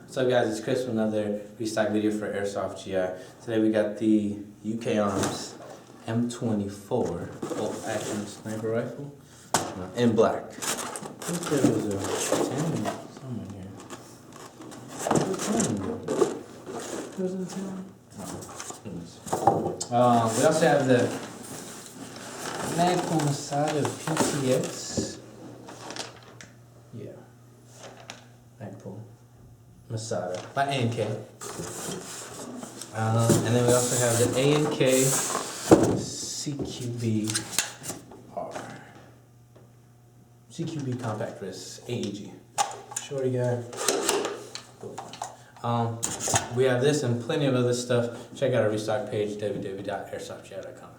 What's up guys, it's Chris with another restock video for Airsoft GI. Today we got the UK Arms M24 bolt action sniper rifle in black. I think there was a 10 somewhere in here. Where's the 10 go? Where's the 10? Oh, we also have the Magpul Masada PTX. Yeah. Magpul Masada by A&K. And then we also have the A&K CQB-R. CQB Compact Wrist AEG. Shorty guy. We have this and plenty of other stuff. Check out our restock page, www.airsoftgi.com.